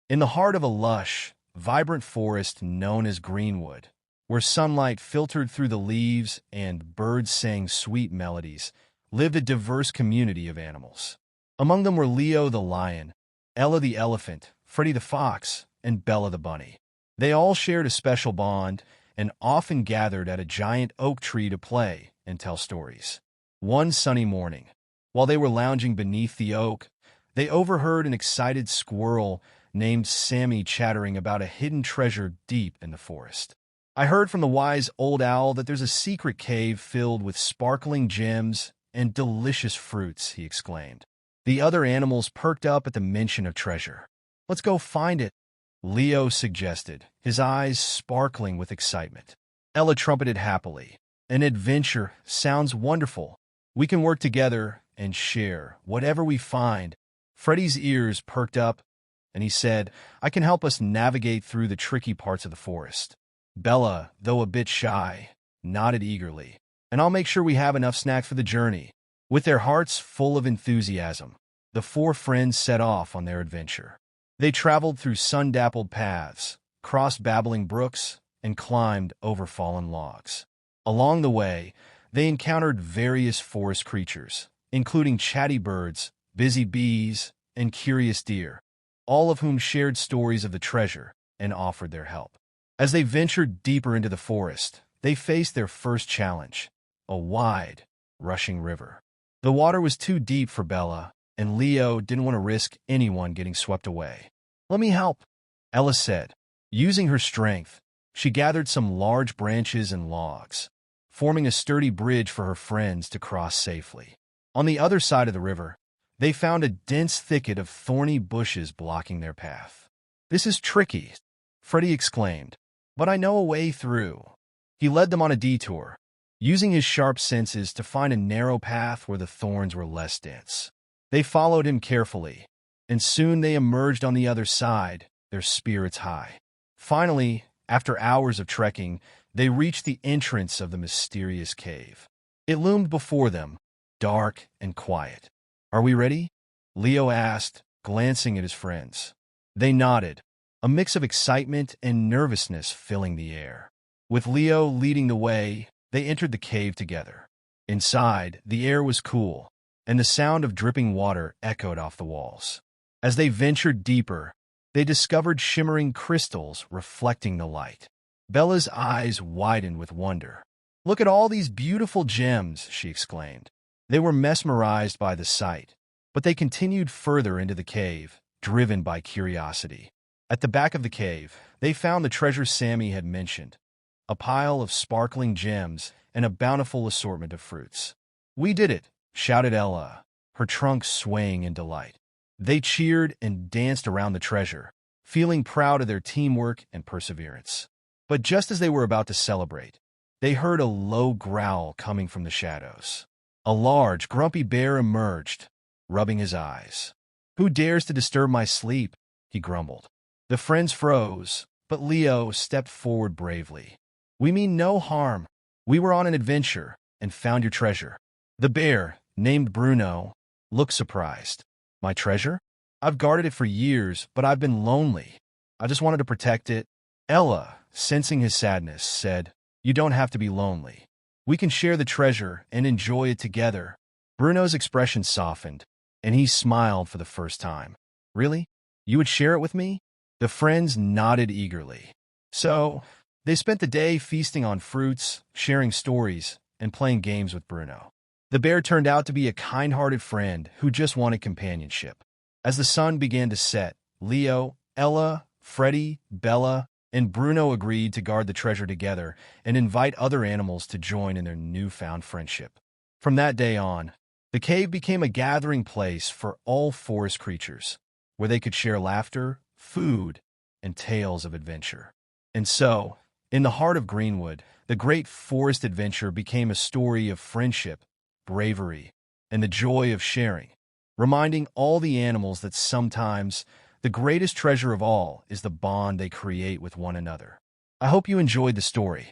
In the heart of a lush, vibrant forest known as Greenwood, where sunlight filtered through the leaves and birds sang sweet melodies, lived a diverse community of animals. Among them were Leo the lion, Ella the elephant, Freddie the fox, and Bella the bunny. They all shared a special bond and often gathered at a giant oak tree to play and tell stories. One sunny morning, while they were lounging beneath the oak, they overheard an excited squirrel named Sammy chattering about a hidden treasure deep in the forest. "I heard from the wise old owl that there's a secret cave filled with sparkling gems and delicious fruits," he exclaimed. The other animals perked up at the mention of treasure. "Let's go find it," Leo suggested, his eyes sparkling with excitement. Ella trumpeted happily. "An adventure sounds wonderful. We can work together and share whatever we find." Freddie's ears perked up, and he said, "I can help us navigate through the tricky parts of the forest." Bella, though a bit shy, nodded eagerly. "And I'll make sure we have enough snacks for the journey." With their hearts full of enthusiasm, the four friends set off on their adventure. They traveled through sun-dappled paths, crossed babbling brooks, and climbed over fallen logs. Along the way, they encountered various forest creatures, including chatty birds, busy bees, and curious deer, all of whom shared stories of the treasure and offered their help. As they ventured deeper into the forest, they faced their first challenge, a wide, rushing river. The water was too deep for Bella, and Leo didn't want to risk anyone getting swept away. "Let me help," Ella said. Using her strength, she gathered some large branches and logs, forming a sturdy bridge for her friends to cross safely. On the other side of the river, they found a dense thicket of thorny bushes blocking their path. "This is tricky," Freddie exclaimed, "but I know a way through." He led them on a detour, using his sharp senses to find a narrow path where the thorns were less dense. They followed him carefully, and soon they emerged on the other side, their spirits high. Finally, after hours of trekking, they reached the entrance of the mysterious cave. It loomed before them, dark and quiet. "Are we ready?" Leo asked, glancing at his friends. They nodded, a mix of excitement and nervousness filling the air. With Leo leading the way, they entered the cave together. Inside, the air was cool, and the sound of dripping water echoed off the walls. As they ventured deeper, they discovered shimmering crystals reflecting the light. Bella's eyes widened with wonder. "Look at all these beautiful gems," she exclaimed. They were mesmerized by the sight, but they continued further into the cave, driven by curiosity. At the back of the cave, they found the treasure Sammy had mentioned, a pile of sparkling gems and a bountiful assortment of fruits. "We did it!" shouted Ella, her trunk swaying in delight. They cheered and danced around the treasure, feeling proud of their teamwork and perseverance. But just as they were about to celebrate, they heard a low growl coming from the shadows. A large, grumpy bear emerged, rubbing his eyes. "Who dares to disturb my sleep?" he grumbled. The friends froze, but Leo stepped forward bravely. "We mean no harm. We were on an adventure and found your treasure." The bear, named Bruno, looked surprised. "My treasure? I've guarded it for years, but I've been lonely. I just wanted to protect it." Ella, sensing his sadness, said, "You don't have to be lonely. We can share the treasure and enjoy it together." Bruno's expression softened, and he smiled for the first time. "Really? You would share it with me?" The friends nodded eagerly. So, they spent the day feasting on fruits, sharing stories, and playing games with Bruno. The bear turned out to be a kind-hearted friend who just wanted companionship. As the sun began to set, Leo, Ella, Freddie, Bella, and Bruno agreed to guard the treasure together and invite other animals to join in their newfound friendship. From that day on, the cave became a gathering place for all forest creatures, where they could share laughter, food, and tales of adventure. And so, in the heart of Greenwood, the great forest adventure became a story of friendship, bravery, and the joy of sharing, reminding all the animals that sometimes the greatest treasure of all is the bond they create with one another. I hope you enjoyed the story.